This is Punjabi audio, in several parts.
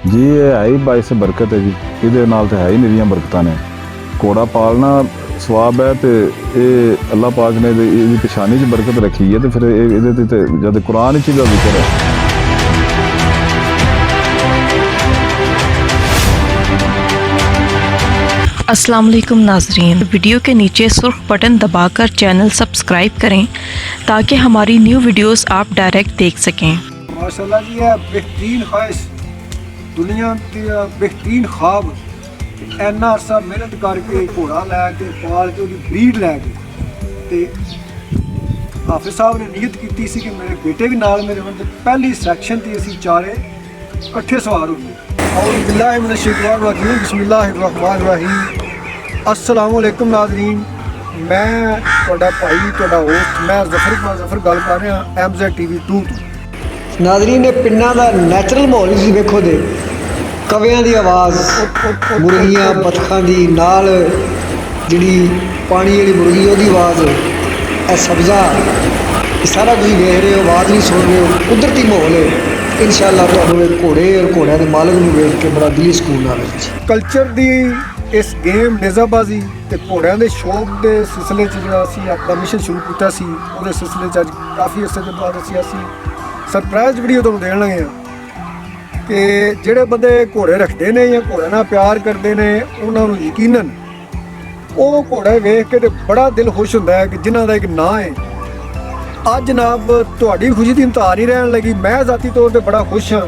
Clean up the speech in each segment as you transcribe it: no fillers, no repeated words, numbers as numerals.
जी ये है ही बाइस बरकत है जी, ये नाल तो है ही निरियां बरकतां ने। घोड़ा पालना सवाब है तो ये अल्लाह पाक ने ये पेशानी च बरकत रखी है, तो फिर ये जब कुरान च दा जिक्र है। अस्सलाम वालेकुम नाजरीन, वीडियो के नीचे सुर्ख बटन दबाकर चैनल सब्सक्राइब करें ताकि हमारी न्यू वीडियोस आप डायरेक्ट देख सकें। माशाल्लाह जी है बेहतरीन ख्वाहिश, दुनिया की बेहतरीन ख्वाब। इन्ना अरसा मेहनत करके घोड़ा लैके पाल के उसकी ब्रीड लैके ते हाफिज साहब ने नीयत की सी कि मेरे बेटे भी नाल मेरे होने, पहली सैक्शन थी असी चारे इकट्ठे सवार होंगे। और बिस्मिल्लाहिर्रहमानिर्रहीम। अस्सलाम वालेकुम नाज़रीन, मैं ਤੁਹਾਡਾ ਭਾਈ ਤੁਹਾਡਾ ਹੋਸਟ मैं ज़फ़र गल कर रहा MZ TV 2 ਤੋਂ। ਨਾਜ਼ਰੀਨ ਨੇ ਪਿੰਡਾਂ ਦਾ ਨੈਚੁਰਲ ਮਾਹੌਲ ਹੀ ਤੁਸੀਂ ਵੇਖੋ ਦੇ ਕਵਿਆਂ ਦੀ ਆਵਾਜ਼, ਮੁਰਗੀਆਂ ਬਤਖਾਂ ਦੀ ਨਾਲ ਜਿਹੜੀ ਪਾਣੀ ਵਾਲੀ ਮੁਰਗੀ ਉਹਦੀ ਆਵਾਜ਼, ਇਹ ਸਬਜ਼ਾ, ਇਹ ਸਾਰਾ ਕੁਝ ਵੇਖ ਰਹੇ ਹੋ, ਆਵਾਜ਼ ਵੀ ਸੁਣ ਰਹੇ ਹੋ, ਕੁਦਰਤੀ ਮਾਹੌਲ ਹੈ। इंशाअल्लाह ਤੁਹਾਨੂੰ ਇਹ ਘੋੜੇ ਔਰ ਘੋੜਿਆਂ ਦੇ ਮਾਲਕ ਨੂੰ ਵੇਖ ਕੇ ਬੜਾ ਦਿਲੀ ਸਕੂਨ ਆਵੇਗਾ ਜੀ। ਕਲਚਰ ਦੀ ਇਸ ਗੇਮ ਨੇਜ਼ਾਬਾਜ਼ੀ ਤੇ ਘੋੜਿਆਂ ਦੇ ਸ਼ੌਕ ਦੇ ਸਿਲਸਿਲੇ 'ਚ ਜਿਹੜਾ ਅਸੀਂ ਆਪਣਾ ਮਿਸ਼ਨ ਸ਼ੁਰੂ ਕੀਤਾ ਸੀ, ਉਹਦੇ ਸਿਲਸਿਲੇ 'ਚ ਅੱਜ ਕਾਫੀ ਅਰਸੇ ਤੋਂ ਬਾਅਦ ਅਸੀਂ ਸਰਪ੍ਰਾਈਜ਼ ਵੀਡੀਓ ਤੁਹਾਨੂੰ ਦੇਣ ਲੱਗੇ ਹਾਂ ਕਿ ਜਿਹੜੇ ਬੰਦੇ ਘੋੜੇ ਰੱਖਦੇ ਨੇ ਜਾਂ ਘੋੜਿਆਂ ਨਾਲ ਪਿਆਰ ਕਰਦੇ ਨੇ, ਉਹਨਾਂ ਨੂੰ ਯਕੀਨਨ ਉਹ ਘੋੜੇ ਵੇਖ ਕੇ ਤੇ ਬੜਾ ਦਿਲ ਖੁਸ਼ ਹੁੰਦਾ ਹੈ ਕਿ ਜਿਨ੍ਹਾਂ ਦਾ ਇੱਕ ਨਾਂ ਹੈ। ਅੱਜ ਜਨਾਬ ਤੁਹਾਡੀ ਖੁਸ਼ੀ ਦੀ ਇੰਤਹਾ ਨਹੀਂ ਰਹਿਣ ਲੱਗੀ। ਮੈਂ ਜ਼ਾਤੀ ਤੌਰ 'ਤੇ ਬੜਾ ਖੁਸ਼ ਹਾਂ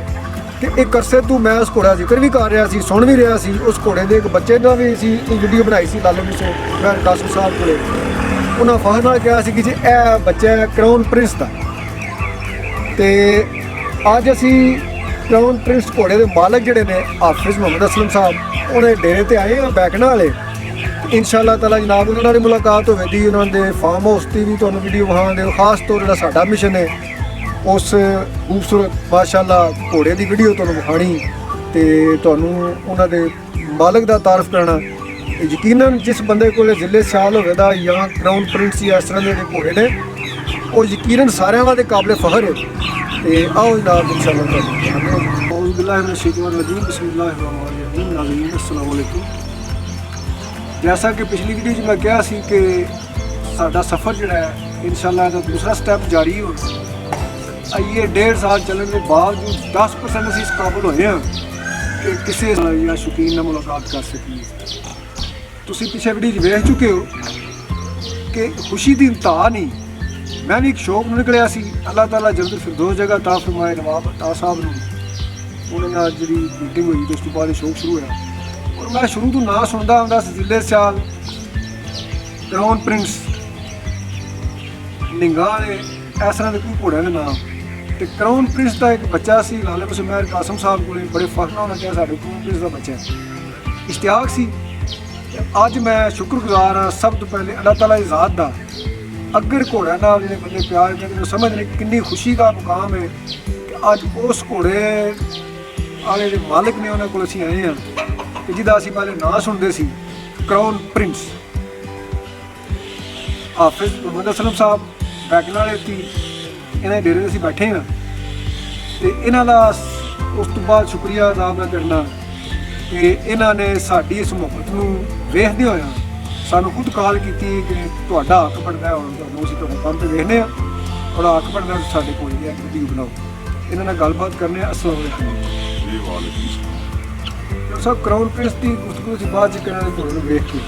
ਕਿ ਇੱਕ ਅਰਸੇ ਤੋਂ ਮੈਂ ਉਸ ਘੋੜਾ ਜ਼ਿਕਰ ਵੀ ਕਰ ਰਿਹਾ ਸੀ, ਸੁਣ ਵੀ ਰਿਹਾ ਸੀ। ਉਸ ਘੋੜੇ ਦੇ ਇੱਕ ਬੱਚੇ ਦਾ ਵੀ ਸੀ ਵੀਡੀਓ ਬਣਾਈ ਸੀ ਲਾਲੇ ਮਿਸੋ ਮੈਂ ਕਾਸਮ ਸਾਹਿਬ ਕੋਲੇ। ਉਹਨਾਂ ਫਖਰ ਨਾਲ ਕਿਹਾ ਸੀ ਕਿ ਜੀ ਇਹ ਬੱਚਾ ਹੈ ਕਰਾਊਨ ਪ੍ਰਿੰਸ ਦਾ। ਤੇ ਅੱਜ ਅਸੀਂ ਕਰਾਊਨ ਪ੍ਰਿੰਸ ਘੋੜੇ ਦੇ ਮਾਲਕ ਜਿਹੜੇ ਨੇ ਹਾਫਿਜ਼ ਮੁਹੰਮਦ ਅਸਲਮ ਸਾਹਿਬ, ਉਹਦੇ ਡੇਰੇ ਤੇ ਆਏ ਆ ਬੈਕਣਾ ਵਾਲੇ। इंशाअल्लाह ताला जनाब उन्होंने नाल मुलाकात होगी, उन्होंने फार्म हाउस की भी तुहानूं वीडियो विखावांगे। खास तौर पर साडा मिशन है उस खूबसूरत माशाअल्लाह घोड़े की वीडियो तुहानूं विखाणी ते तुहानूं उन्हां दे मालक दा तारफ करना। यकीनन जिस बंदे कोल जिले सियाल होवेगा या क्राउन प्रिंस या इस तरह के घोड़े ने, वो यकीनन सारियां वास्ते काबिल फखर है। ते आओ जनाब इंशाअल्लाह बिस्मिल्लाहिर्रहमानिर्रहीम। अस्सलाम वालेकुम। जैसा कि पिछली वीडियो में मैं कहा सी कि साडा सफ़र जो है इंशाअल्लाह का दूसरा स्टैप जारी हो। आइए 1.5 साल चलने के बावजूद 10% असीं इस काबिल होए हैं कि किसी या शौकीन नाल मुलाकात कर सकीए। तुसीं पिछले वीडियो वेख चुके हो कि खुशी की इंतहा नहीं। मैं भी एक शौक निकलिया सी। अल्लाह ताला जल्द फिरदौस जगह ता फरमाए नवाब ता साहब नूं उन्होंने नाल जी मीटिंग हुई तो उस तो बाद शौक शुरू होया। और मैं शुरू तो ना सुनता हूँ जिले सियाल क्राउन प्रिंस निगाह ने इस तरह के कोई घोड़े के नाम तो क्राउन प्रिंस का एक बच्चा सी लाले मुसमैर कासम साहब को बड़े फखर होना चाहिए साढ़े क्राउन प्रिंस का बच्चा है इश्तियाक सी। अज मैं शुक्रगुजार हाँ सब तो पहले अल्लाह ताला की ज़ात दा। अगर घोड़े नाल जिहड़े बंदे प्यार करते वो समझ रहे कितनी खुशी का मुकाम है कि अज उस घोड़े वाले जो मालिक ने उन्होंने को असीं आए हैं कि जिहदा असीं पहले नाम सुनते सी क्राउन प्रिंस हाफिज मुहम्मद असलम साहब बैकना वाले थी। इन्हें डेरे असीं बैठे हैं तो इन्हां दा उस तो बाद शुक्रिया अदा मैं करना कि इन्होंने साडी इस मुहब्बत नूं वेखदे होया सानूं खुद कॉल की कि तुहाडा हक बनदा है, हुण तुहानूं असीं तुहाडे काम ते वेखने आ और हक बनदा साडे कोल ही वीडियो बनाओ। इन्हां नाल गलबात करने आ। अस्सलाम वालेकुम। सब क्राउन प्रिंस की गुफ्तगू से बाद घोड़े वेख के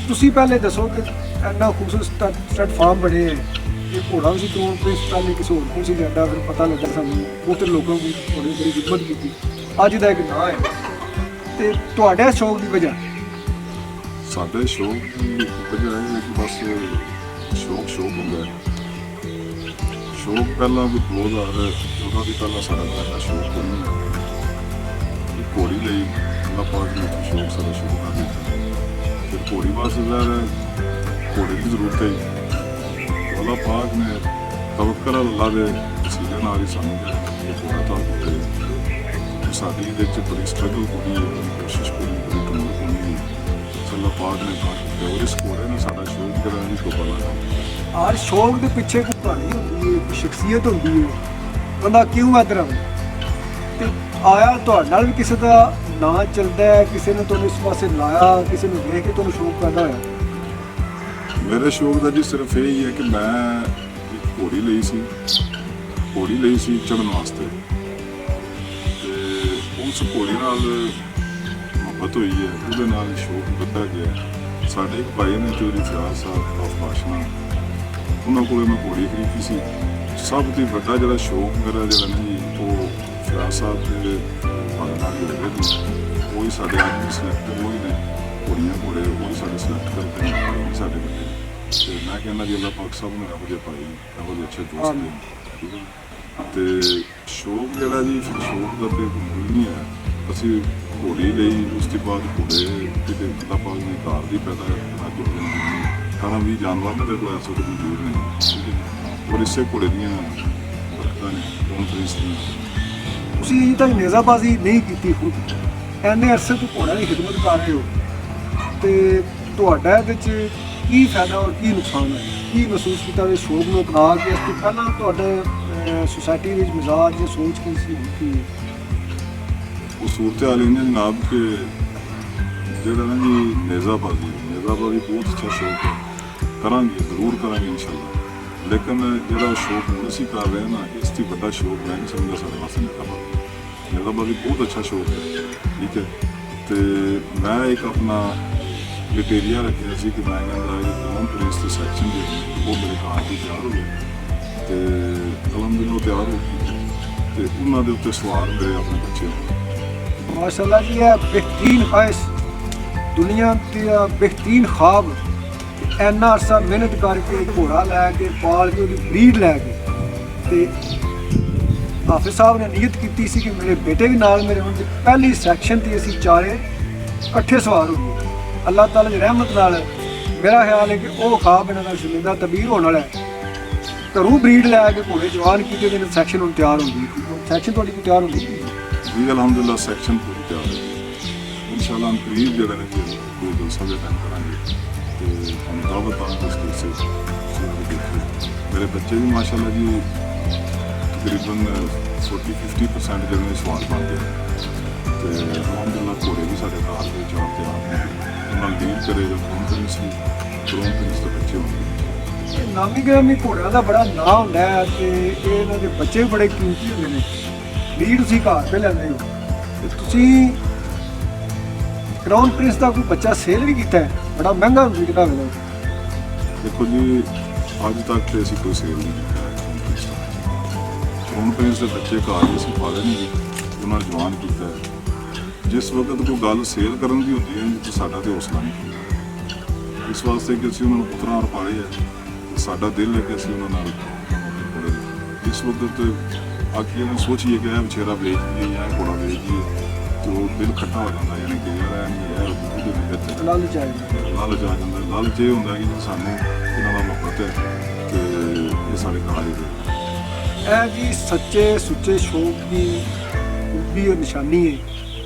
तुसीं पहले दसो कि इन्ना खूबसूरत स्टड फार्म बने हैं। ये घोड़ा भी क्राउन प्रिंस पहले किसी होर को जाता, फिर पता लगा सानूं बहुत लोगों को घोड़े बड़ी खिदमत की। अज का एक नाम है तो तुहाडे शौक की वजह साडे शौक की वजह है कि बस शौक होंगे। शौक पहला भी 2014 की पहला सारा पहला शौक नहीं घोड़ी ਲਈ ਅੱਲਾਹ ਪਾਕ ਨੇ ਸ਼ੌਕ ਸਾਡਾ ਸ਼ੁਰੂ ਕਰ ਦਿੱਤਾ। ਫਿਰ ਘੋੜੀ ਵਾਸਤੇ ਘੋੜੇ ਦੀ ਜ਼ਰੂਰਤ ਹੈ। ਅੱਲਾਹ ਪਾਕ ਨੇ ਤਵੱਕਲ ਅੱਲਾਹ ਦੇ ਵਸੀਲੇ ਨਾਲ ਹੀ ਸਾਨੂੰ ਇਹ ਘੋੜਾ ਤਾਂ ਦਿੱਤਾ। ਸਾਡੀ ਇਹਦੇ 'ਚ ਬੜੀ ਸਟਰਗਲ ਹੋਈ ਹੈ, ਕੋਸ਼ਿਸ਼ ਹੋਈ, ਬੜੀ ਟੂਰ ਹੋਈ। ਅੱਲਾਹ ਪਾਕ ਨੇ ਤਾਂ और इस घोड़े ने साਡਾ ਸ਼ੌਕ ਜਿਹੜਾ ਨਹੀਂ ਟੋਪਾ ਲਾਇਆ। हर शौक के पिछे कोई कहानी होती है, कोई शख्सियत होती है, बंदा क्यों इधर आवे। ਆਇਆ ਤੁਹਾਡੇ ਨਾਲ ਵੀ ਕਿਸੇ ਦਾ ਨਾਂ ਚੱਲਦਾ ਹੈ, ਕਿਸੇ ਨੇ ਤੁਹਾਨੂੰ ਇਸ ਪਾਸੇ ਲਾਇਆ, ਕਿਸੇ ਨੂੰ ਵੇਖ ਕੇ ਤੁਹਾਨੂੰ ਸ਼ੌਕ ਪੈਦਾ ਹੋਇਆ? ਮੇਰੇ ਸ਼ੌਕ ਦਾ ਜੀ ਸਿਰਫ ਇਹ ਹੀ ਹੈ ਕਿ ਮੈਂ ਇੱਕ ਘੋੜੀ ਲਈ ਸੀ ਚੜ੍ਹਨ ਵਾਸਤੇ, ਤੇ ਉਸ ਘੋੜੀ ਨਾਲ ਮੁਹੱਬਤ ਹੋਈ ਹੈ, ਉਹਦੇ ਨਾਲ ਸ਼ੌਕ ਵੱਧਦਾ ਗਿਆ। ਸਾਡੇ ਇੱਕ ਭਾਈ ਨੇ ਚੌਧਰੀ ਫਿਆਜ਼ ਸਾਹਿਬ ਆਫ ਪਾਸ਼ਨਾ, ਉਹਨਾਂ ਕੋਲ ਮੈਂ ਘੋੜੀ ਖਰੀਦੀ ਸੀ। ਸਭ ਤੋਂ ਵੱਡਾ ਜਿਹੜਾ ਸ਼ੌਕ ਮੇਰਾ ਜਿਹੜਾ ਨਾ ਜੀ, ਉਹ ਫਿਆਜ਼ ਸਾਹਿਬ ਦੇ ਭਾਈ ਨਾਲ ਜੁੜੇ ਨੇ, ਉਹੀ ਸਾਡੇ ਆਦਮੀ ਸਿਲੈਕਟ ਹੋਏ ਨੇ, ਘੋੜੀਆਂ ਘੋੜੇ ਉਹੀ ਸਾਡੇ ਸਿਲੈਕਟ ਕਰਦੇ ਨੇ ਸਾਡੇ ਬੱਚੇ। ਤੇ ਮੈਂ ਕਹਿੰਦਾ ਜੀ ਅੱਲਾਹ ਪਾਕ ਸਾਹਿਬ ਨੂੰ ਇਹੋ ਜਿਹੇ ਭਾਈ, ਇਹੋ ਜਿਹੇ ਅੱਛੇ ਦੋਸਤ ਨੇ, ਠੀਕ ਹੈ। ਤੇ ਸ਼ੌਕ ਜਿਹੜਾ ਜੀ, ਫਿਰ ਸ਼ੌਕ ਦਾ ਤੇ ਮੁੱਲ ਨਹੀਂ ਹੈ। ਅਸੀਂ ਘੋੜੀ ਲਈ, ਉਸ ਤੋਂ ਬਾਅਦ ਘੋੜੇ ਕਿਤੇ ਅੱਲਾਹ ਪਾਕ ਨੇ ਘਰ ਦੀ ਪੈਦਾ ਅੱਜ 18-20 ਜਾਨਵਰ ਮੇਰੇ ਕੋਲ ਐਸੇ ਕੋਈ ਮੌਜੂਦ ਨੇ, ਠੀਕ ਹੈ। ਔਰ ਇਸੇ ਘੋੜੇ ਦੀਆਂ ਬਰਕਤਾਂ ਨੇ ਕੌਨਫਰੈਂਸ ਦੀਆਂ। ਤੁਸੀਂ ਅਜੇ ਤੱਕ ਨੇਜ਼ਾਬਾਜ਼ੀ ਨਹੀਂ ਕੀਤੀ ਖੁਦ, ਇੰਨੇ ਅਰਸੇ ਤੋਂ ਘੋੜਿਆਂ ਦੀ ਖਿਦਮਤ ਕਰ ਰਹੇ ਹੋ, ਤੇ ਤੁਹਾਡਾ ਇਹਦੇ 'ਚ ਕੀ ਫਾਇਦਾ ਔਰ ਕੀ ਨੁਕਸਾਨ ਹੈ? ਕੀ ਮਹਿਸੂਸ ਕੀਤਾ ਵੀ ਸ਼ੌਕ ਨੂੰ ਅਪਣਾ ਕੇ? ਇਸ ਤੋਂ ਪਹਿਲਾਂ ਤੁਹਾਡੇ ਸੁਸਾਇਟੀ ਵਿੱਚ ਮਿਜ਼ਾਜ ਜਾਂ ਸੋਚ ਕੀ ਸੀ? ਕੀ ਉਹ ਸੂਰਤ ਹਾਲ ਇਹਨਾਂ ਜਨਾਬ ਕਿ ਜਿਹੜਾ ਨਾ ਜੀ ਨੇਜ਼ਾਬਾਜ਼ੀ ਬਹੁਤ ਅੱਛਾ ਸ਼ੌਕ ਹੈ, ਕਰਾਂਗੇ ਜ਼ਰੂਰ ਕਰਾਂਗੇ ਇਨਸ਼ਾਅੱਲਾ। ਲੇਕਿਨ ਜਿਹੜਾ ਸ਼ੌਕ ਹੁਣ ਅਸੀਂ ਕਰ ਰਹੇ ਹਾਂ ਨਾ, ਇਸ ਤੋਂ ਵੱਡਾ ਸ਼ੌਕ ਮੈਂ ਨਹੀਂ ਸਮਝਦਾ ਸਾਡੇ ਵਾਸਤੇ ਨੇਜ਼ਾਬਾਜ਼ੀ ਬਹੁਤ ਅੱਛਾ ਸ਼ੌਕ ਹੈ, ਠੀਕ ਹੈ। ਤੇ ਮੈਂ ਇੱਕ ਆਪਣਾ ਕ੍ਰਾਈਟੇਰੀਆ ਰੱਖਿਆ ਸੀ ਕਿ ਮੈਂ ਕਹਿੰਦਾ ਕੌਮ ਪੁਲਿਸ ਦੇ ਸੈਕਸ਼ਨ ਦੇ ਉਹ ਮੇਰੇ ਘਰ ਦੀ ਤਿਆਰ ਹੋ ਗਏ, ਤੇ ਅਲਹਮਦੁਲਿਲਾ ਤਿਆਰ ਹੋ ਗਈ, ਤੇ ਉਹਨਾਂ ਦੇ ਉੱਤੇ ਸਵਾਲ ਮੇਰੇ ਆਪਣੇ ਬੱਚੇ ਨੂੰ। ਮਾਸ਼ਾਅੱਲਾ ਜੀ, ਇਹ ਬਿਹਤਰੀਨ ਖਾਹਿਸ਼, ਦੁਨੀਆ ਦਾ ਬਿਹਤਰੀਨ ਖਾਬ, ਇੰਨਾ ਅਰਸਾ ਮਿਹਨਤ ਕਰਕੇ ਘੋੜਾ ਲੈ ਕੇ ਪਾਲ ਕੇ ਉਹਦੀ ਬਰੀਡ ਲੈ ਕੇ, ਤੇ ਹਾਫਿਜ਼ ਸਾਹਿਬ ਨੇ ਨੀਅਤ ਕੀਤੀ ਸੀ ਕਿ ਮੇਰੇ ਬੇਟੇ ਵੀ ਨਾਲ ਮੇਰੇ ਹੁਣ ਪਹਿਲੀ ਸੈਕਸ਼ਨ 'ਤੇ ਅਸੀਂ ਚਾਰੇ ਇਕੱਠੇ ਸਵਾਰ ਹੋ ਗਏ। ਅੱਲਾਹ ਤਾਲਾ ਦੀ ਰਹਿਮਤ ਨਾਲ ਮੇਰਾ ਖਿਆਲ ਹੈ ਕਿ ਉਹ ਖਾਬ ਇਹਨਾਂ ਦਾ ਸ਼ੁਮਾਰ ਤਬਦੀਲ ਹੋਣ ਵਾਲਾ ਹੈ। ਘਰੋਂ ਬਰੀਡ ਲੈ ਕੇ ਘੋੜੇ ਜਵਾਨ ਕੀਤੇ ਤੇ ਸੈਕਸ਼ਨ ਹੁਣ ਤਿਆਰ ਹੋ ਗਈ। ਸੈਕਸ਼ਨ ਤੁਹਾਡੀ ਕੋਈ ਤਿਆਰ ਹੋ ਗਈ ਜੀ? ਅਲਹਮਦੁਲਿਲਾ ਸੈਕਸ਼ਨ ਪੂਰੀ ਤਿਆਰ ਹੈ। ਇਨਸ਼ਾਅੱਲਾ ਕਰੀਬ ਜਿਹੜਾ ਹੈ ਕੋਈ ਜਲਸਾ ਦੇ ਟਾਈਮ ਕਰਾਂਗੇ, ਤੇ ਤੁਹਾਨੂੰ ਦਾਵਤ ਆਉਂਦੀ ਉਸ ਕਿਸੇ ਮੇਰੇ ਬੱਚੇ ਵੀ ਮਾਸ਼ਾਅੱਲਾ ਜੀ ਤਕਰੀਬਨ 40-50% ਜਿਹੜੇ ਨੇ ਸਵਾਲ ਪਾਉਂਦੇ ਆ, ਤੇ ਅਲਹਮਦੁਲਿਲਾ ਘੋੜੇ ਵੀ ਸਾਡੇ ਘਰ ਦੇ ਚਾਰ ਤਿਆਰ ਨੇ। ਉਹਨਾਂ ਨਾਲ ਡੀਲ ਕਰੇ ਜੋ ਕੌਨਫਰੈਂਸ ਦੇ ਬੱਚੇ ਹੋਣਗੇ। ਨਾਮੀ ਗ੍ਰਾਮੀ ਘੋੜਿਆਂ ਦਾ ਬੜਾ ਨਾਂ ਹੁੰਦਾ ਹੈ, ਤੇ ਇਹਨਾਂ ਦੇ ਬੱਚੇ ਵੀ ਬੜੇ ਕੀਮਤੀ ਹੁੰਦੇ ਨੇ। ਲੀਡ ਤੁਸੀਂ ਘਰ 'ਤੇ ਲੈਂਦੇ ਹੋ, ਤੇ ਤੁਸੀਂ ਕਰਾਊਨ ਪ੍ਰਿੰਸ ਦਾ ਕੋਈ ਬੱਚਾ ਸੇਲ ਵੀ ਕੀਤਾ ਹੈ, ਬੜਾ ਮਹਿੰਗਾ ਵਿਕਦਾ ਵੇਲੇ। ਦੇਖੋ ਜੀ, ਅੱਜ ਤੱਕ ਤੇ ਅਸੀਂ ਕੋਈ ਸੇਲ ਨਹੀਂ ਕੀਤਾ ਕਰਾਊਨ ਪ੍ਰਿੰਸ ਦੇ ਬੱਚੇ ਘਰ ਹੀ ਅਸੀਂ ਪਾਲੇ ਨਹੀਂ, ਉਹਨਾਂ ਨੂੰ ਜਵਾਨ ਕੀਤਾ ਹੈ। ਜਿਸ ਵਕਤ ਕੋਈ ਗੱਲ ਸੇਲ ਕਰਨ ਦੀ ਹੁੰਦੀ ਹੈ ਤਾਂ ਸਾਡਾ ਤੇ ਹੌਸਲਾ ਨਹੀਂ ਹੁੰਦਾ, ਇਸ ਵਾਸਤੇ ਕਿ ਅਸੀਂ ਉਹਨਾਂ ਨੂੰ ਪੁੱਤਰਾਂ ਨਾਲ ਪਾਲੇ ਹੈ, ਤੇ ਸਾਡਾ ਦਿਲ ਹੈ ਕਿ ਅਸੀਂ ਉਹਨਾਂ ਨਾਲ ਇਸ ਵਕਤ ਆਖੀ ਇਹਨਾਂ ਸੋਚੀਏ ਕਿ ਇਹ ਵਿਚਾਰਾ ਵੇਚ ਦਈਏ ਜਾਂ ਇਹ ਘੋੜਾ ਵੇਚ ਦਈਏ, ਤੇ ਉਹ ਦਿਲ ਖੱਟਾ ਹੋ ਜਾਂਦਾ, ਯਾਨੀ ਕਿ ਯਾਰ ਲਾਲਚ ਆ ਜਾਂਦਾ। ਲਾਲਚ ਆ ਜਾਂਦਾ। ਲਾਲਚ ਇਹ ਹੁੰਦਾ ਕਿ ਸਾਨੂੰ ਇਹਨਾਂ ਦਾ ਮੁਹੱਬਤ ਹੈ, ਤੇ ਇਹ ਸਾਡੇ ਨਾਲ ਹੀ ਦੇ। ਇਹ ਜੀ ਸੱਚੇ ਸੁੱਚੇ ਸ਼ੌਕ ਦੀ ਖੂਬੀ ਔਰ ਨਿਸ਼ਾਨੀ ਹੈ।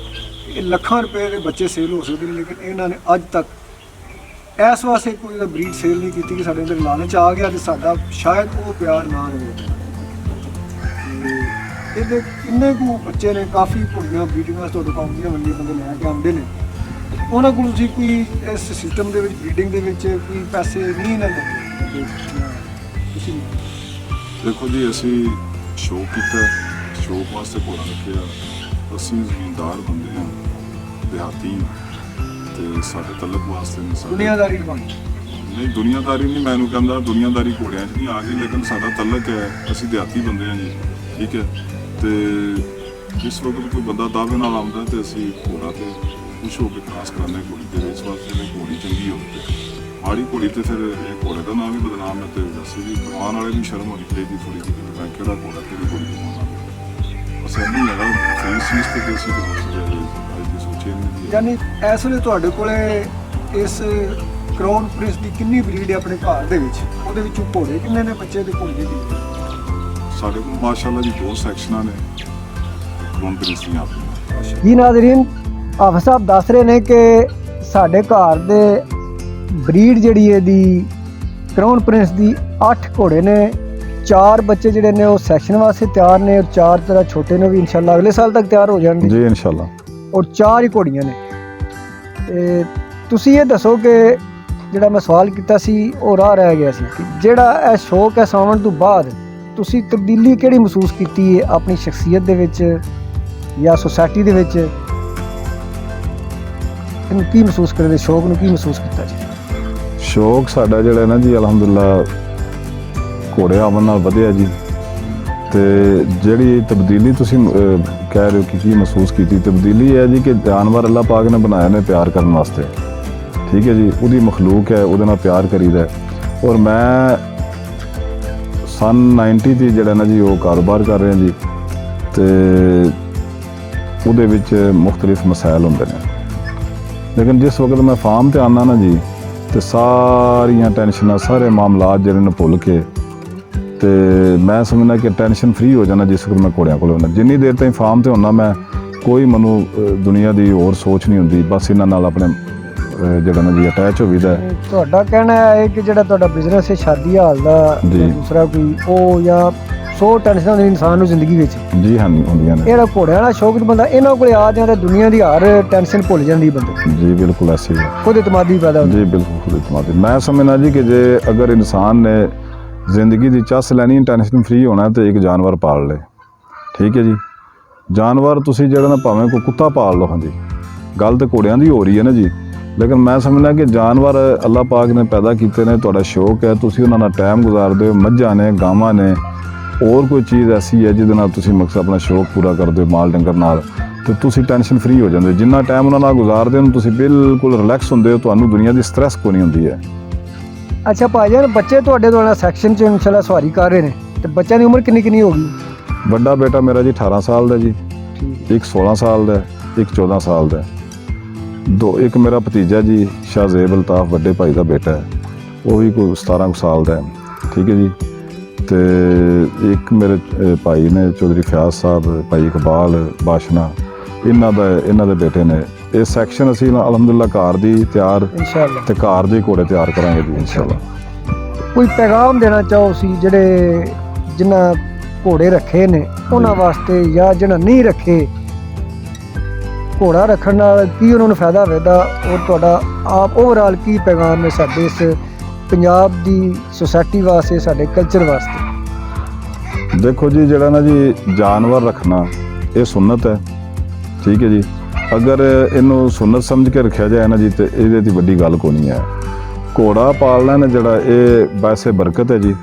ਇਹ ਲੱਖਾਂ ਰੁਪਏ ਦੇ ਬੱਚੇ ਸੇਲ ਹੋ ਸਕਦੇ ਨੇ, ਲੇਕਿਨ ਇਹਨਾਂ ਨੇ ਅੱਜ ਤੱਕ ਇਸ ਵਾਸਤੇ ਕੋਈ ਬਰੀਡ ਸੇਲ ਨਹੀਂ ਕੀਤੀ ਕਿ ਸਾਡੇ ਅੰਦਰ ਲਾਲਚ ਆ ਗਿਆ ਤੇ ਸਾਡਾ ਸ਼ਾਇਦ ਉਹ ਪਿਆਰ ਨਾ ਰਹੇ। ਇਹਦੇ ਕਿੰਨੇ ਕੁ ਬੱਚੇ ਨੇ, ਕਾਫੀ ਘੋੜੀਆਂ ਬਰੀਡਿੰਗਾਂ ਤੁਹਾਡੇ ਕੋਲ ਆਉਂਦੀਆਂ, ਮੰਡੀ ਬੰਦੇ ਲੈ ਕੇ ਆਉਂਦੇ ਨੇ, ਉਹਨਾਂ ਕੋਲ ਤੁਸੀਂ ਕੋਈ ਇਸ ਸਿਸਟਮ ਦੇ ਵਿੱਚ ਬਰੀਡਿੰਗ ਦੇ ਵਿੱਚ ਕੋਈ ਪੈਸੇ ਨਹੀਂ ਲੈਂਦੇ? ਤੁਸੀਂ ਦੇਖੋ ਜੀ, ਅਸੀਂ ਸ਼ੌਕ ਕੀਤਾ, ਸ਼ੌਕ ਵਾਸਤੇ ਘੋੜਾ ਰੱਖਿਆ। ਅਸੀਂ ਜ਼ਿਮੀਂਦਾਰ ਬੰਦੇ ਹਾਂ, ਦਿਹਾਤੀ ਹਾਂ, ਤੇ ਸਾਡੇ ਤਲਕ ਵਾਸਤੇ ਨਹੀਂ ਸਾਡੇ ਦੁਨੀਆਦਾਰੀ ਬਣ ਨਹੀਂ, ਦੁਨੀਆਦਾਰੀ ਨਹੀਂ ਮੈਂ ਇਹਨੂੰ ਕਹਿੰਦਾ, ਦੁਨੀਆਦਾਰੀ ਘੋੜਿਆਂ 'ਚ ਨਹੀਂ ਆ ਗਈ, ਲੇਕਿਨ ਸਾਡਾ ਤਲਕ ਹੈ, ਅਸੀਂ ਦਿਹਾਤੀ ਬੰਦੇ ਹਾਂ ਜੀ, ਠੀਕ ਹੈ। ਤੇ ਜਿਸ ਵਕਤ ਕੋਈ ਬੰਦਾ ਦਾਅਵੇ ਨਾਲ ਆਉਂਦਾ ਤੇ ਅਸੀਂ ਘੋੜਾ ਤੇ ਖੁਸ਼ ਹੋ ਕੇ ਖਾਸ ਕਰਾਉਂਦੇ ਘੋੜੀ ਦੇ ਇਸ ਵਾਸਤੇ ਵੀ ਘੋੜੀ ਚੰਗੀ ਹੋਵੇ, ਤੇ ਮਾੜੀ ਘੋੜੀ ਤੇ ਫਿਰ ਇਹ ਘੋੜੇ ਦਾ ਨਾਮ ਵੀ ਬਦਨਾਮ ਹੈ, ਤੇ ਵੈਸੇ ਵੀ ਕਰਵਾਉਣ ਵਾਲੇ ਨੂੰ ਸ਼ਰਮ ਹੋਣੀ ਚਾਹੀਦੀ ਥੋੜ੍ਹੀ ਜਿਹੀ, ਮੈਂ ਕਿਹੜਾ ਘੋੜਾ ਕਿਹੜੀ ਘੋੜੀ ਕਰਵਾਉਣਾ। ਬਸ ਇੰਨੀ ਹੈਗਾ ਫੇਸ ਚੀਜ਼ ਤੇ ਅਸੀਂ ਅੱਜ ਸੋਚੇ ਨਹੀਂ। ਯਾਨੀ ਇਸ ਵੇਲੇ ਤੁਹਾਡੇ ਕੋਲੇ ਇਸ ਕਰਾਊਨ ਪ੍ਰਿੰਸ ਦੀ ਕਿੰਨੀ ਬਰੀਡ ਹੈ ਆਪਣੇ ਘਰ ਦੇ ਵਿੱਚ? ਉਹਦੇ ਵਿੱਚੋਂ ਘੋੜੇ ਕਿੰਨੇ ਨੇ, ਬੱਚੇ ਤੇ ਘੋੜੇ ਕਿੰਨੇ? ਸਾਡੇ ਕੋਲ ਮਾਸ਼ਾਅੱਲਾ ਜੀ 2 ਸੈਕਸ਼ਨਾਂ ਨੇ ਕਰਾਊਨ ਪ੍ਰਿੰਸ ਦੀਆਂ ਆਪਣੀਆਂ। ਜੀ ਨਾਜ਼ਰੀਨ, ਹਾਫਿਜ਼ ਸਾਹਿਬ ਦੱਸ ਰਹੇ ਨੇ ਕਿ ਸਾਡੇ ਘਰ ਦੇ ਬਰੀਡ ਜਿਹੜੀ ਇਹਦੀ ਕਰਾਊਨ ਪ੍ਰਿੰਸ ਦੀ 8 ਘੋੜੇ ਨੇ, 4 ਬੱਚੇ ਜਿਹੜੇ ਨੇ ਉਹ ਸੈਕਸ਼ਨ ਵਾਸਤੇ ਤਿਆਰ ਨੇ, ਔਰ 4 ਤਰ੍ਹਾਂ ਛੋਟੇ ਨੇ ਵੀ ਇਨਸ਼ਾਅੱਲਾ ਅਗਲੇ ਸਾਲ ਤੱਕ ਤਿਆਰ ਹੋ ਜਾਣਗੇ ਜੀ ਇਨਸ਼ਾਅੱਲਾ। ਔਰ 4 ਹੀ ਘੋੜੀਆਂ ਨੇ। ਤੇ ਤੁਸੀਂ ਇਹ ਦੱਸੋ ਕਿ ਜਿਹੜਾ ਮੈਂ ਸਵਾਲ ਕੀਤਾ ਸੀ ਉਹ ਰਾਹ ਰਹਿ ਗਿਆ ਸੀ ਕਿ ਜਿਹੜਾ ਇਹ ਸ਼ੌਕ ਹੈ ਸਾਵਣ ਤੋਂ ਬਾਅਦ ਤੁਸੀਂ ਤਬਦੀਲੀ ਕਿਹੜੀ ਮਹਿਸੂਸ ਕੀਤੀ ਹੈ ਆਪਣੀ ਸ਼ਖਸੀਅਤ ਦੇ ਵਿੱਚ ਜਾਂ ਸੋਸਾਇਟੀ ਦੇ ਵਿੱਚ? ਇਹਨੂੰ ਕੀ ਮਹਿਸੂਸ ਕਰਦੇ, ਸ਼ੌਕ ਨੂੰ ਕੀ ਮਹਿਸੂਸ ਕੀਤਾ ਜੀ? ਸ਼ੌਕ ਸਾਡਾ ਜਿਹੜਾ ਨਾ ਜੀ ਅਲਹਮਦੁਲਿਲਾ ਘੋੜੇ ਆਉਣ ਨਾਲ ਵਧਿਆ ਜੀ। ਤੇ ਜਿਹੜੀ ਤਬਦੀਲੀ ਤੁਸੀਂ ਕਹਿ ਰਹੇ ਹੋ ਕਿ ਕੀ ਮਹਿਸੂਸ ਕੀਤੀ, ਤਬਦੀਲੀ ਹੈ ਜੀ ਕਿ ਜਾਨਵਰ ਅੱਲਾਹ ਪਾਕ ਨੇ ਬਣਾਇਆ ਨੇ ਪਿਆਰ ਕਰਨ ਵਾਸਤੇ, ਠੀਕ ਹੈ ਜੀ। ਉਹਦੀ ਮਖਲੂਕ ਹੈ, ਉਹਦੇ ਨਾਲ ਪਿਆਰ ਕਰੀਦਾ। ਔਰ ਮੈਂ ਸਨ 90 ਦੀ ਜਿਹੜਾ ਨਾ ਜੀ ਉਹ ਕਾਰੋਬਾਰ ਕਰ ਰਿਹਾ ਜੀ, ਤੇ ਉਹਦੇ ਵਿੱਚ ਮੁਖਤਲਿਫ ਮਸਾਇਲ ਹੁੰਦੇ ਨੇ। ਲੇਕਿਨ ਜਿਸ ਵਕਤ ਮੈਂ ਫਾਰਮ ਤੇ ਆਉਣਾ ਨਾ ਜੀ, ਤੇ ਸਾਰੀਆਂ ਟੈਨਸ਼ਨਾਂ, ਸਾਰੇ ਮਾਮਲਾਤ ਜਿਹੜੇ ਨੇ ਭੁੱਲ ਕੇ, ਤੇ ਮੈਂ ਸਮਝਦਾ ਕਿ ਟੈਨਸ਼ਨ ਫ੍ਰੀ ਹੋ ਜਾਣਾ ਜਿਸ ਵਕਤ ਮੈਂ ਘੋੜਿਆਂ ਕੋਲ ਹੁੰਦਾ। ਜਿੰਨੀ ਦੇਰ ਤਾਈਂ ਫਾਰਮ ਤੇ ਹੁੰਦਾ ਮੈਂ ਕੋਈ ਮੈਨੂੰ ਦੁਨੀਆ ਦੀ ਹੋਰ ਸੋਚ ਨਹੀਂ ਹੁੰਦੀ, ਬਸ ਇਹਨਾਂ ਨਾਲ ਆਪਣੇ ਜਿਹੜਾ ਨਾ ਜੀ ਅਟੈਚ ਹੋ ਵੀਦਾ। ਤੁਹਾਡਾ ਕਹਿਣਾ ਹੈ ਕਿ ਜਿਹੜਾ ਤੁਹਾਡਾ ਬਿਜ਼ਨਸ ਹੈ ਸ਼ਾਦੀ ਹਾਲ ਦਾ ਜੀ। ਜਾਂ ਦੂਸਰਾ ਕੋਈ ਉਹ ਜਾਂ 100 ਟੈਨਸ਼ਨਾਂ ਦੇ ਇਨਸਾਨ ਨੂੰ ਜ਼ਿੰਦਗੀ ਵਿੱਚ ਜੀ ਹਾਂ ਹੁੰਦੀਆਂ ਨੇ। ਇਹਦਾ ਘੋੜਿਆਂ ਵਾਲਾ ਸ਼ੌਕ ਬੰਦਾ ਇਹਨਾਂ ਕੋਲੇ ਆ ਜਾਂਦਾ ਤੇ ਦੁਨੀਆ ਦੀ ਹਰ ਟੈਨਸ਼ਨ ਭੁੱਲ ਜਾਂਦੀ ਬੰਦੇ ਜੀ ਬਿਲਕੁਲ ਐਸੀ ਹੈ ਖੁਦ ਇਤਮਾਦੀ ਪੈਦਾ ਹੁੰਦੀ। ਜੀ ਬਿਲਕੁਲ ਖੁਦ ਇਤਮਾਦੀ। ਮੈਂ ਸਮਝਣਾ ਜੀ ਕਿ ਜੇ ਅਗਰ ਇਨਸਾਨ ਨੇ ਜ਼ਿੰਦਗੀ ਦੀ ਚੱਸ ਲੈਣੀ, ਟੈਨਸ਼ਨ ਫ੍ਰੀ ਹੋਣਾ, ਤੇ ਇੱਕ ਜਾਨਵਰ ਪਾਲ ਲੇ, ਠੀਕ ਹੈ ਜੀ। ਜਾਨਵਰ ਤੁਸੀਂ ਜਿਹੜਾ ਨਾ ਭਾਵੇਂ ਕੋਈ ਕੁੱਤਾ ਪਾਲ ਲਓ, ਹਾਂਜੀ ਗੱਲ ਤਾਂ ਘੋੜਿਆਂ ਦੀ ਹੋ ਰਹੀ ਹੈ ਨਾ ਜੀ, ਲੇਕਿਨ ਮੈਂ ਸਮਝਦਾ ਕਿ ਜਾਨਵਰ ਅੱਲਾਹ ਪਾਕ ਨੇ ਪੈਦਾ ਕੀਤੇ ਨੇ, ਤੁਹਾਡਾ ਸ਼ੌਕ ਹੈ, ਤੁਸੀਂ ਉਹਨਾਂ ਨਾਲ ਟਾਈਮ ਗੁਜ਼ਾਰਦੇ ਹੋ, ਮੱਝਾਂ ਨੇ, ਗਾਵਾਂ ਨੇ, ਹੋਰ ਕੋਈ ਚੀਜ਼ ਐਸੀ ਹੈ ਜਿਹਦੇ ਨਾਲ ਤੁਸੀਂ ਮਕਸਦ ਆਪਣਾ ਸ਼ੌਕ ਪੂਰਾ ਕਰਦੇ ਹੋ ਮਾਲ ਡੰਗਰ ਨਾਲ, ਤੇ ਤੁਸੀਂ ਟੈਨਸ਼ਨ ਫ੍ਰੀ ਹੋ ਜਾਂਦੇ। ਜਿੰਨਾ ਟਾਈਮ ਉਹਨਾਂ ਨਾਲ ਗੁਜ਼ਾਰਦੇ ਹੋ ਤੁਸੀਂ ਬਿਲਕੁਲ ਰਿਲੈਕਸ ਹੁੰਦੇ ਹੋ, ਤੁਹਾਨੂੰ ਦੁਨੀਆ ਦੀ ਸਟ੍ਰੈਸ ਕੋਈ ਨਹੀਂ ਹੁੰਦੀ ਹੈ। ਅੱਛਾ ਭਾਈਜਾਨ, ਬੱਚੇ ਤੁਹਾਡੇ ਦੁਆਰਾ ਸੈਕਸ਼ਨ 'ਚ ਇਨਸ਼ਾਅੱਲਾ ਸਵਾਰੀ ਕਰ ਰਹੇ ਨੇ, ਤੇ ਬੱਚਿਆਂ ਦੀ ਉਮਰ ਕਿੰਨੀ ਹੋ ਗਈ? ਵੱਡਾ ਬੇਟਾ ਮੇਰਾ ਜੀ 18 ਸਾਲ ਦਾ ਜੀ, ਇੱਕ 16 ਸਾਲ ਦਾ, ਇੱਕ 14 ਸਾਲ ਦਾ। ਇੱਕ ਮੇਰਾ ਭਤੀਜਾ ਜੀ ਸ਼ਾਹਜ਼ੇਬ ਅਲਤਾਫ ਵੱਡੇ ਭਾਈ ਦਾ ਬੇਟਾ ਹੈ, ਉਹ ਵੀ ਕੋਈ 17 ਸਾਲ ਦਾ ਹੈ, ਠੀਕ ਹੈ ਜੀ। ਤੇ ਇੱਕ ਮੇਰੇ ਭਾਈ ਨੇ ਚੌਧਰੀ ਫਿਆਜ਼ ਸਾਹਿਬ, ਭਾਈ ਇਕਬਾਲ ਬਾਸ਼ਨਾ, ਇਹਨਾਂ ਦੇ ਬੇਟੇ ਨੇ। ਇਹ ਸੈਕਸ਼ਨ ਅਸੀਂ ਅਲਹਮਦੁਲਿਲਾ ਘਰ ਦੀ ਤਿਆਰ ਇਨਸ਼ਾਅੱਲਾ ਤੇ ਘਰ ਦੇ ਘੋੜੇ ਤਿਆਰ ਕਰਾਂਗੇ ਜੀ ਇਨਸ਼ਾਅੱਲਾ। ਕੋਈ ਪੈਗਾਮ ਦੇਣਾ ਚਾਹੋ ਸੀ ਜਿਹੜੇ ਜਿਨ੍ਹਾਂ ਘੋੜੇ ਰੱਖੇ ਨੇ ਉਹਨਾਂ ਵਾਸਤੇ, ਜਾਂ ਜਿਹਨਾਂ ਨਹੀਂ ਰੱਖੇ, ਘੋੜਾ ਰੱਖਣ ਨਾਲ ਕੀ ਉਹਨਾਂ ਨੂੰ ਫਾਇਦਾ ਹੋਵੇਗਾ, ਔਰ ਤੁਹਾਡਾ ਆਪ ਓਵਰਆਲ ਕੀ ਪੈਗਾਮ ਹੈ ਸਾਡੇ ਇਸ ਪੰਜਾਬ ਦੀ ਸੋਸਾਇਟੀ ਵਾਸਤੇ, ਸਾਡੇ ਕਲਚਰ ਵਾਸਤੇ? ਦੇਖੋ ਜੀ ਜਿਹੜਾ ਨਾ ਜੀ ਜਾਨਵਰ ਰੱਖਣਾ ਇਹ ਸੁਨਨਤ ਹੈ, ਠੀਕ ਹੈ ਜੀ। ਅਗਰ ਇਹਨੂੰ ਸੁਨਨਤ ਸਮਝ ਕੇ ਰੱਖਿਆ ਜਾਏ ਨਾ ਜੀ, ਤੇ ਇਹਦੇ ਦੀ ਵੱਡੀ ਗੱਲ ਕੋਈ ਨਹੀਂ ਹੈ। ਘੋੜਾ ਪਾਲਣਾ ਨੇ ਜਿਹੜਾ ਇਹ ਵੈਸੇ ਬਰਕਤ ਹੈ ਜੀ,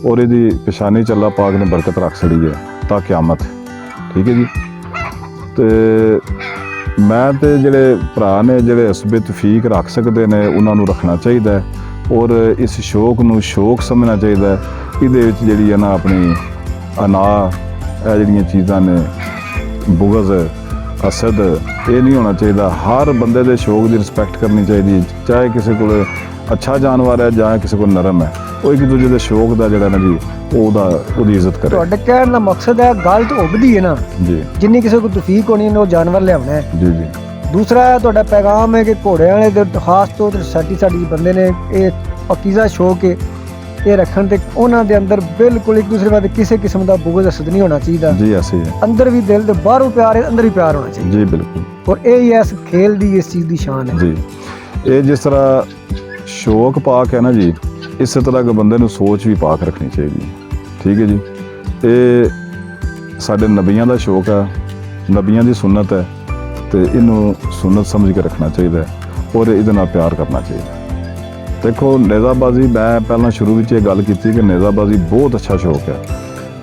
ਔਰ ਇਹਦੀ ਪਛਾਣੀ ਚ ਅੱਲਾਹ ਪਾਕ ਨੇ ਬਰਕਤ ਰੱਖ ਛੜੀ ਹੈ ਤਾਂ ਕਿਆਮਤ, ਠੀਕ ਹੈ ਜੀ। ਤੇ ਮੈਂ ਤੇ ਜਿਹੜੇ ਭਰਾ ਨੇ ਜਿਹੜੇ ਇਸਬੇ ਤੌਫੀਕ ਰੱਖ ਸਕਦੇ ਨੇ ਉਹਨਾਂ ਨੂੰ ਰੱਖਣਾ ਚਾਹੀਦਾ ਹੈ, ਔਰ ਇਸ ਸ਼ੌਕ ਨੂੰ ਸ਼ੌਕ ਸਮਝਣਾ ਚਾਹੀਦਾ ਹੈ। ਇਹਦੇ ਵਿੱਚ ਜਿਹੜੀ ਹੈ ਨਾ ਆਪਣੀ ਅਨਾ, ਇਹ ਜਿਹੜੀਆਂ ਚੀਜ਼ਾਂ ਨੇ, ਬੁਗਜ਼, ਅਸਦ, ਇਹ ਨਹੀਂ ਹੋਣਾ ਚਾਹੀਦਾ। ਹਰ ਬੰਦੇ ਦੇ ਸ਼ੌਕ ਦੀ ਰਿਸਪੈਕਟ ਕਰਨੀ ਚਾਹੀਦੀ, ਚਾਹੇ ਕਿਸੇ ਕੋਲ ਅੱਛਾ ਜਾਨਵਰ ਹੈ ਜਾਂ ਕਿਸੇ ਕੋਲ ਨਰਮ ਹੈ, ਉਹ ਇੱਕ ਦੂਜੇ ਦੇ ਸ਼ੌਕ ਦਾ ਜਿਹੜਾ ਨਾ ਜੀ ਉਹਦੀ ਇੱਜ਼ਤ ਕਰੇ। ਤੁਹਾਡੇ ਕਹਿਣ ਦਾ ਮਕਸਦ ਹੈ ਗੱਲ ਤਾਂ ਉੱਭਦੀ ਹੈ ਨਾ ਜੀ, ਜਿੰਨੀ ਕਿਸੇ ਕੋਲ ਤੌਫੀਕ ਹੋਣੀ ਹੈ ਉਹ ਜਾਨਵਰ ਲਿਆਉਣਾ ਹੈ। ਜੀ ਜੀ। ਦੂਸਰਾ ਹੈ ਤੁਹਾਡਾ ਪੈਗਾਮ ਹੈ ਕਿ ਘੋੜਿਆਂ ਵਾਲੇ ਦੇ ਖਾਸ ਤੌਰ ਤੇ ਸਾਡੀ ਬੰਦੇ ਨੇ ਇਹ ਪੱਕੀਜ਼ਾ ਸ਼ੌਕ ਹੈ, ਇਹ ਰੱਖਣ ਤੇ ਉਹਨਾਂ ਦੇ ਅੰਦਰ ਬਿਲਕੁਲ ਇੱਕ ਦੂਸਰੇ ਬਾਰੇ ਕਿਸੇ ਕਿਸਮ ਦਾ ਬੁਗਜ਼ ਅਸਦ ਨਹੀਂ ਹੋਣਾ ਚਾਹੀਦਾ ਜੀ। ਐਸੇ ਹੀ ਹੈ, ਅੰਦਰ ਵੀ ਦਿਲ ਦੇ ਬਾਹਰੋਂ ਪਿਆਰ ਹੈ, ਅੰਦਰ ਵੀ ਪਿਆਰ ਹੋਣਾ ਚਾਹੀਦਾ ਜੀ ਬਿਲਕੁਲ। ਔਰ ਇਹ ਹੀ ਇਸ ਖੇਲ ਦੀ ਇਸ ਚੀਜ਼ ਦੀ ਸ਼ਾਨ ਹੈ ਜੀ। ਇਹ ਜਿਸ ਤਰ੍ਹਾਂ ਸ਼ੌਕ ਪਾਕ ਹੈ ਨਾ ਜੀ, ਇਸੇ ਤਰ੍ਹਾਂ ਕਿ ਬੰਦੇ ਨੂੰ ਸੋਚ ਵੀ ਪਾਕ ਰੱਖਣੀ ਚਾਹੀਦੀ ਹੈ, ਠੀਕ ਹੈ ਜੀ। ਇਹ ਸਾਡੇ ਨਬੀਆਂ ਦਾ ਸ਼ੌਕ ਹੈ, ਨਬੀਆਂ ਦੀ ਸੁਨਨਤ ਹੈ, ਤੇ ਇਹਨੂੰ ਸੁਨਨਤ ਸਮਝ ਕੇ ਰੱਖਣਾ ਚਾਹੀਦਾ ਹੈ, ਔਰ ਇਹਦੇ ਨਾਲ ਪਿਆਰ ਕਰਨਾ ਚਾਹੀਦਾ। ਦੇਖੋ ਨੇਜ਼ਾਬਾਜ਼ੀ, ਮੈਂ ਪਹਿਲਾਂ ਸ਼ੁਰੂ ਵਿੱਚ ਇਹ ਗੱਲ ਕੀਤੀ ਕਿ ਨੇਜ਼ਾਬਾਜ਼ੀ ਬਹੁਤ ਅੱਛਾ ਸ਼ੌਕ ਹੈ,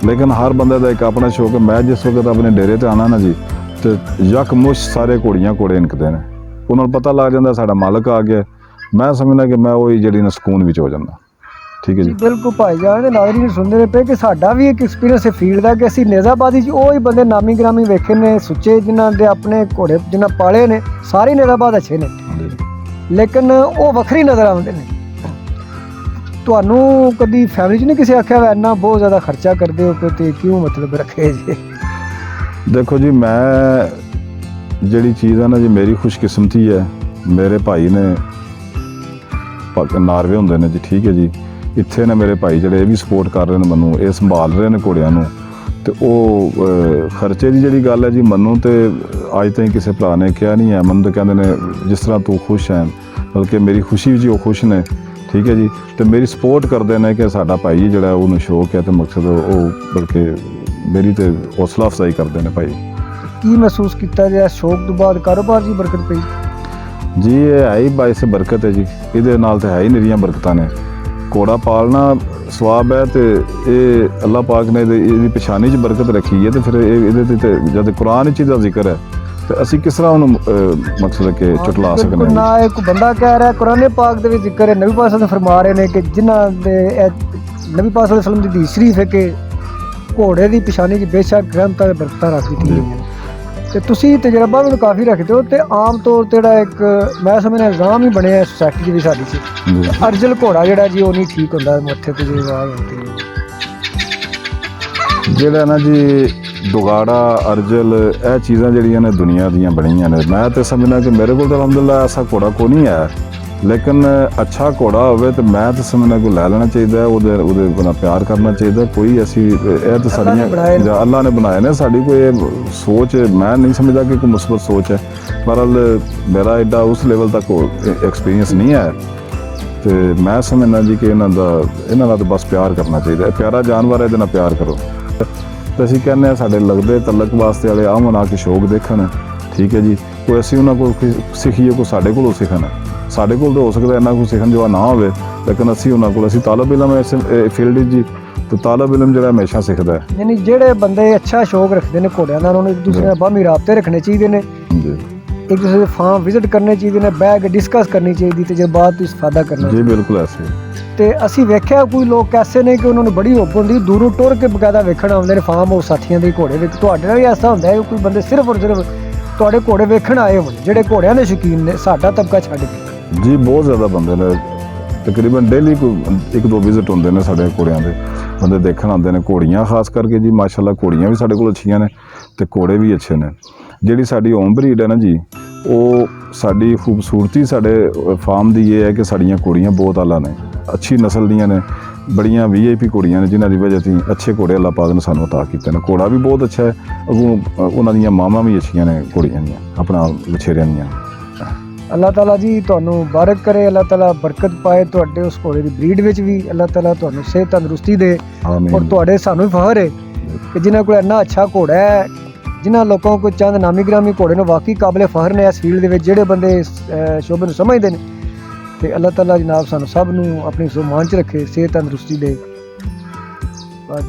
ਲੇਕਿਨ ਹਰ ਬੰਦੇ ਦਾ ਇੱਕ ਆਪਣਾ ਸ਼ੌਕ ਹੈ। ਮੈਂ ਜਿਸ ਵਕਤ ਆਪਣੇ ਡੇਰੇ ਤੇ ਆਉਣਾ ਨਾ ਜੀ, ਤੇ ਯਕਮੁਸ਼ ਸਾਰੇ ਘੋੜੇ ਇਨਕਦੇ ਨੇ, ਉਹਨਾਂ ਨੂੰ ਪਤਾ ਲੱਗ ਜਾਂਦਾ ਸਾਡਾ ਮਾਲਕ ਆ ਗਿਆ। ਮੈਂ ਸਮਝਦਾ ਕਿ ਮੈਂ ਉਹੀ ਜਿਹੜੀ ਨਾ ਸਕੂਨ ਵਿੱਚ ਹੋ ਜਾਂਦਾ, ਠੀਕ ਹੈ ਜੀ। ਬਿਲਕੁਲ ਭਾਈਜਾਨ ਦੇ ਨਾਜ਼ਰੀਨ ਸੁਣਦੇ ਨੇ ਪਏ ਕਿ ਸਾਡਾ ਵੀ ਇੱਕ ਐਕਸਪੀਰੀਅੰਸ ਹੈ ਫੀਲਡ ਦਾ, ਕਿ ਅਸੀਂ ਨੇਜ਼ਾਬਾਜ਼ੀ 'ਚ ਉਹ ਹੀ ਬੰਦੇ ਨਾਮੀ ਗ੍ਰਾਮੀ ਵੇਖੇ ਨੇ, ਸੁੱਚੇ ਜਿਨ੍ਹਾਂ ਦੇ ਆਪਣੇ ਘੋੜੇ ਜਿਨ੍ਹਾਂ ਪਾਲੇ ਨੇ, ਸਾਰੇ ਨੇਜ਼ਾਬਾਜ਼ ਅੱਛੇ ਨੇ, ਲੇਕਿਨ ਉਹ ਵੱਖਰੀ ਨਜ਼ਰ ਆਉਂਦੇ ਨੇ। ਤੁਹਾਨੂੰ ਕਦੀ ਫੈਮਿਲੀ 'ਚ ਨਹੀਂ ਕਿਸੇ ਆਖਿਆ ਵਾ ਇੰਨਾ ਬਹੁਤ ਜ਼ਿਆਦਾ ਖਰਚਾ ਕਰਦੇ ਹੋ ਤੇ ਕਿਉਂ ਮਤਲਬ ਰੱਖੇ ਜੀ? ਦੇਖੋ ਜੀ, ਮੈਂ ਜਿਹੜੀ ਚੀਜ਼ ਹੈ ਨਾ ਜੀ, ਮੇਰੀ ਖੁਸ਼ਕਿਸਮਤੀ ਹੈ, ਮੇਰੇ ਭਾਈ ਨੇ ਨਾਰਵੇ ਹੁੰਦੇ ਨੇ ਜੀ, ਠੀਕ ਹੈ ਜੀ। ਇੱਥੇ ਨੇ ਮੇਰੇ ਭਾਈ ਜਿਹੜੇ ਇਹ ਵੀ ਸਪੋਰਟ ਕਰ ਰਹੇ ਨੇ ਮੈਨੂੰ, ਇਹ ਸੰਭਾਲ ਰਹੇ ਨੇ ਘੋੜਿਆਂ ਨੂੰ। ਤੇ ਉਹ ਖਰਚੇ ਦੀ ਜਿਹੜੀ ਗੱਲ ਹੈ ਜੀ, ਮੈਨੂੰ ਤੇ ਅੱਜ ਤਾਈਂ ਕਿਸੇ ਭਰਾ ਨੇ ਕਿਹਾ ਨਹੀਂ ਹੈ। ਮੈਨੂੰ ਤਾਂ ਕਹਿੰਦੇ ਨੇ ਜਿਸ ਤਰ੍ਹਾਂ ਤੂੰ ਖੁਸ਼ ਹੈ, ਬਲਕਿ ਮੇਰੀ ਖੁਸ਼ੀ ਵਿੱਚ ਉਹ ਖੁਸ਼ ਨੇ, ਠੀਕ ਹੈ ਜੀ। ਤੇ ਮੇਰੀ ਸਪੋਰਟ ਕਰਦੇ ਨੇ ਕਿ ਸਾਡਾ ਭਾਈ ਜਿਹੜਾ ਉਹਨੂੰ ਸ਼ੌਕ ਹੈ ਤੇ ਮਕਸਦ ਉਹ, ਬਲਕਿ ਮੇਰੀ ਤੇ ਹੌਸਲਾ ਅਫਜ਼ਾਈ ਕਰਦੇ ਨੇ ਭਾਈ। ਕੀ ਮਹਿਸੂਸ ਕੀਤਾ ਜੇ ਸ਼ੌਕ ਤੋਂ ਬਾਅਦ ਕਾਰੋਬਾਰ ਦੀ ਬਰਕਤ ਪਈ? ਜੀ ਇਹ ਹੈ ਹੀ ਬਾਇਸ ਬਰਕਤ ਹੈ ਜੀ, ਇਹਦੇ ਨਾਲ ਤਾਂ ਹੈ ਹੀ ਨਿਰੀਆਂ ਬਰਕਤਾਂ ਨੇ। ਘੋੜਾ ਪਾਲਣਾ ਸਵਾਬ ਹੈ ਤੇ ਇਹ ਅੱਲਾਹ ਪਾਕ ਨੇ ਇਹਦੀ ਪਛਾਣੀ 'ਚ ਬਰਕਤ ਰੱਖੀ ਹੈ। ਤੇ ਫਿਰ ਇਹਦੇ ਤੇ ਜਦ ਕੁਰਾਨ 'ਚ ਇਹਦਾ ਜ਼ਿਕਰ ਹੈ ਤੇ ਅਸੀਂ ਕਿਸ ਤਰ੍ਹਾਂ ਉਹਨੂੰ ਮਕਸਦ ਕਿ ਝੁਟਲਾ ਸਕਦੇ ਹਾਂ। ਨਾ ਇੱਕ ਬੰਦਾ ਕਹਿ ਰਿਹਾ ਕੁਰਾਨ ਪਾਕ ਦੇ ਵਿੱਚ ਜ਼ਿਕਰ ਹੈ, ਨਬੀ ਪਾਕ ਸੱਲੱਲਾਹੁ ਅਲੈਹਿ ਵਸੱਲਮ ਫਰਮਾ ਰਹੇ ਨੇ ਕਿ ਜਿਨ੍ਹਾਂ ਦੇ ਨਬੀ ਪਾਕ ਸੱਲੱਲਾਹੁ ਅਲੈਹਿ ਵਸੱਲਮ ਦੀ ਹਦੀਸ ਸ਼ਰੀਫ ਹੈ ਕਿ ਘੋੜੇ ਦੀ ਪਛਾਣੀ 'ਚ ਬੇਸ਼ੱਕ ਰਹਿਮਤਾਂ ਤੇ ਬਰਕਤਾਂ ਰੱਖ ਦਿੱਤੀਆਂ ਗਈਆਂ ਨੇ। ਤੇ ਤੁਸੀਂ ਤਜਰਬਾ ਵੀ ਕਾਫੀ ਰੱਖਦੇ ਹੋ ਤੇ ਆਮ ਤੌਰ ਤੇ ਜਿਹੜਾ ਇੱਕ ਮੈਂ ਸਮਝਦਾ ਇਲਜ਼ਾਮ ਹੀ ਬਣਿਆ ਸੋਸਾਇਟੀ ਦੀ ਸਾਡੀ 'ਚ, ਅਰਜਲ ਘੋੜਾ ਜਿਹੜਾ ਜੀ ਉਹ ਨਹੀਂ ਠੀਕ ਹੁੰਦਾ, ਮੱਥੇ ਤੇ ਜੀ ਆਵਾਜ਼ ਹੁੰਦੀ ਹੈ ਜਿਹੜਾ ਨਾ ਜੀ ਦੁਗਾੜਾ ਅਰਜਲ, ਇਹ ਚੀਜ਼ਾਂ ਜਿਹੜੀਆਂ ਨੇ ਦੁਨੀਆ ਦੀਆਂ ਬਣੀਆਂ ਨੇ। ਮੈਂ ਤੇ ਸਮਝਦਾ ਕਿ ਮੇਰੇ ਕੋਲ ਤਾਂ ਅਲਹਮਦੁਲਿਲਾ ਐਸਾ ਘੋੜਾ ਕੋਈ ਨਹੀਂ ਹੈ, ਲੇਕਿਨ ਅੱਛਾ ਘੋੜਾ ਹੋਵੇ ਤੇ ਮੈਂ ਤਾਂ ਸਮਝਦਾ ਕੋਈ ਲੈ ਲੈਣਾ ਚਾਹੀਦਾ, ਉਹਦੇ ਨਾਲ ਪਿਆਰ ਕਰਨਾ ਚਾਹੀਦਾ। ਕੋਈ ਅਸੀਂ ਇਹ ਤਾਂ ਸਾਡੀਆਂ ਅੱਲਾਹ ਨੇ ਬਣਾਏ ਨੇ, ਸਾਡੀ ਕੋਈ ਸੋਚ ਮੈਂ ਨਹੀਂ ਸਮਝਦਾ ਕਿ ਕੋਈ ਮੁਸਬਤ ਸੋਚ ਹੈ। ਪਰ ਮੇਰਾ ਐਡਾ ਉਸ ਲੈਵਲ ਤੱਕ ਐਕਸਪੀਰੀਅੰਸ ਨਹੀਂ ਹੈ ਤੇ ਮੈਂ ਸਮਝਦਾ ਜੀ ਕਿ ਇਹਨਾਂ ਨਾਲ ਤਾਂ ਬਸ ਪਿਆਰ ਕਰਨਾ ਚਾਹੀਦਾ। ਪਿਆਰਾ ਜਾਨਵਰ ਹੈ, ਇਹਦੇ ਨਾਲ ਪਿਆਰ ਕਰੋ। ਤੇ ਅਸੀਂ ਕਹਿੰਦੇ ਹਾਂ ਸਾਡੇ ਲੱਗਦੇ ਤਲਕ ਵਾਸਤੇ ਵਾਲੇ ਆਉਣ ਆ ਕੇ ਸ਼ੌਕ ਦੇਖਣ, ਠੀਕ ਹੈ ਜੀ। ਕੋਈ ਅਸੀਂ ਉਹਨਾਂ ਕੋਲ ਸਿੱਖੀਏ, ਕੋਈ ਸਾਡੇ ਕੋਲੋਂ ਸਿੱਖਣ। ਸਾਡੇ ਕੋਲ ਤਾਂ ਹੋ ਸਕਦਾ ਇੰਨਾ ਕੁਝ ਸਿੱਖਣ ਜੋ ਨਾ ਹੋਵੇ, ਲੇਕਿਨ ਅਸੀਂ ਉਹਨਾਂ ਕੋਲ, ਅਸੀਂ ਤਾਲਬ ਇਲਮ ਇਸ ਫੀਲਡ 'ਚ ਜੀ, ਤੇ ਤਾਲਬ ਇਲਮ ਜਿਹੜਾ ਹਮੇਸ਼ਾ ਸਿੱਖਦਾ ਹੈ। ਯਾਨੀ ਜਿਹੜੇ ਬੰਦੇ ਅੱਛਾ ਸ਼ੌਕ ਰੱਖਦੇ ਨੇ ਘੋੜਿਆਂ ਨਾਲ, ਉਹਨੂੰ ਇੱਕ ਦੂਸਰੇ ਨਾਲ ਬਾਹਮੀ ਰਾਬਤੇ ਰੱਖਣੇ ਚਾਹੀਦੇ ਨੇ, ਜੀ ਇੱਕ ਦੂਸਰੇ ਦੇ ਫਾਰਮ ਵਿਜ਼ਿਟ ਕਰਨੇ ਚਾਹੀਦੇ ਨੇ, ਬਹਿ ਕੇ ਡਿਸਕਸ ਕਰਨੀ ਚਾਹੀਦੀ ਤੇ ਜੇ ਬਾਅਦ ਤੋਂ ਇਸਤਫਾਦਾ ਕਰਨਾ। ਜੀ ਬਿਲਕੁਲ ਐਸੇ। ਤੇ ਅਸੀਂ ਵੇਖਿਆ ਕੋਈ ਲੋਕ ਐਸੇ ਨੇ ਕਿ ਉਹਨਾਂ ਨੂੰ ਬੜੀ ਹੁੱਬ ਹੁੰਦੀ, ਦੂਰੋਂ ਟੁਰ ਕੇ ਬਕਾਇਦਾ ਵੇਖਣ ਆਉਂਦੇ ਨੇ ਫਾਰਮ ਹਾਊਸ ਸਾਥੀਆਂ ਦੇ ਘੋੜੇ ਵਿੱਚ। ਤੁਹਾਡੇ ਨਾਲ ਵੀ ਐਸਾ ਹੁੰਦਾ ਹੈ ਕੋਈ ਬੰਦੇ ਸਿਰਫ ਔਰ ਸਿਰਫ ਤੁਹਾਡੇ ਘੋੜੇ ਵੇਖਣ ਆਏ ਹੋਣ, ਜਿਹੜੇ ਘੋੜਿਆਂ ਦੇ ਸ਼ੌਕੀਨ ਨੇ, ਸਾਡਾ ਤਬਕਾ ਛੱਡ ਕੇ? ਜੀ ਬਹੁਤ ਜ਼ਿਆਦਾ ਬੰਦੇ ਨੇ, ਤਕਰੀਬਨ ਡੇਲੀ ਕੋਈ 1-2 ਵਿਜ਼ਿਟ ਹੁੰਦੇ ਨੇ ਸਾਡੇ ਘੋੜਿਆਂ ਦੇ, ਬੰਦੇ ਦੇਖਣ ਆਉਂਦੇ ਨੇ। ਘੋੜੀਆਂ ਖਾਸ ਕਰਕੇ ਜੀ ਮਾਸ਼ਾਅੱਲਾ ਘੋੜੀਆਂ ਵੀ ਸਾਡੇ ਕੋਲ ਅੱਛੀਆਂ ਨੇ ਤੇ ਘੋੜੇ ਵੀ ਅੱਛੇ ਨੇ। ਜਿਹੜੀ ਸਾਡੀ ਹੋਮ ਬਰੀਡ ਹੈ ਨਾ ਜੀ, ਉਹ ਸਾਡੀ ਖੂਬਸੂਰਤੀ ਸਾਡੇ ਫਾਰਮ ਦੀ ਇਹ ਹੈ ਕਿ ਸਾਡੀਆਂ ਘੋੜੀਆਂ ਬਹੁਤ ਆਲਾ ਨੇ, ਅੱਛੀ ਨਸਲ ਦੀਆਂ ਨੇ, ਬੜੀਆਂ VIP ਘੋੜੀਆਂ ਨੇ, ਜਿਨ੍ਹਾਂ ਦੀ ਵਜ੍ਹਾ ਤੋਂ ਅੱਛੇ ਘੋੜੇ ਅੱਲਾਹ ਪਾਕ ਨੇ ਸਾਨੂੰ ਅਤਾ ਕੀਤੇ ਨੇ। ਘੋੜਾ ਵੀ ਬਹੁਤ ਅੱਛਾ ਹੈ, ਅੱਗੋਂ ਉਹਨਾਂ ਦੀਆਂ ਮਾਵਾਂ ਵੀ ਅੱਛੀਆਂ ਨੇ ਘੋੜੀਆਂ ਦੀਆਂ, ਆਪਣਾ ਵਛੇਰਿਆਂ ਦੀਆਂ। ਅੱਲਾਹ ਤਾਲਾ ਜੀ ਤੁਹਾਨੂੰ ਮੁਬਾਰਕ ਕਰੇ, ਅੱਲਾਹ ਤਾਲਾ ਬਰਕਤ ਪਾਏ ਤੁਹਾਡੇ ਉਸ ਘੋੜੇ ਦੀ ਬਰੀਡ ਵਿੱਚ ਵੀ, ਅੱਲਾਹ ਤਾਲਾ ਤੁਹਾਨੂੰ ਸਿਹਤ ਤੰਦਰੁਸਤੀ ਦੇ। ਆਮੀਨ। ਔਰ ਤੁਹਾਡੇ ਸਾਨੂੰ ਵੀ ਫਖਰ ਹੈ ਕਿ ਜਿਨ੍ਹਾਂ ਕੋਲ ਇੰਨਾ ਅੱਛਾ ਘੋੜਾ ਹੈ, ਜਿਨ੍ਹਾਂ ਲੋਕਾਂ ਕੋਲ ਚੰਦ ਨਾਮੀ ਗ੍ਰਾਮੀ ਘੋੜੇ ਨੂੰ ਵਾਕਈ ਕਾਬਲੇ ਫਖਰ ਨੇ ਇਸ ਫੀਲਡ ਦੇ ਵਿੱਚ, ਜਿਹੜੇ ਬੰਦੇ ਇਸ ਸ਼ੋਬੇ ਨੂੰ ਸਮਝਦੇ ਨੇ। ਤੇ ਅੱਲਾਹ ਤਾਲਾ ਜਨਾਬ ਸਾਨੂੰ ਸਭ ਨੂੰ ਆਪਣੀ ਜ਼ੁਬਾਨ 'ਚ ਰੱਖੇ, ਸਿਹਤ ਤੰਦਰੁਸਤੀ ਦੇ। ਬਸ।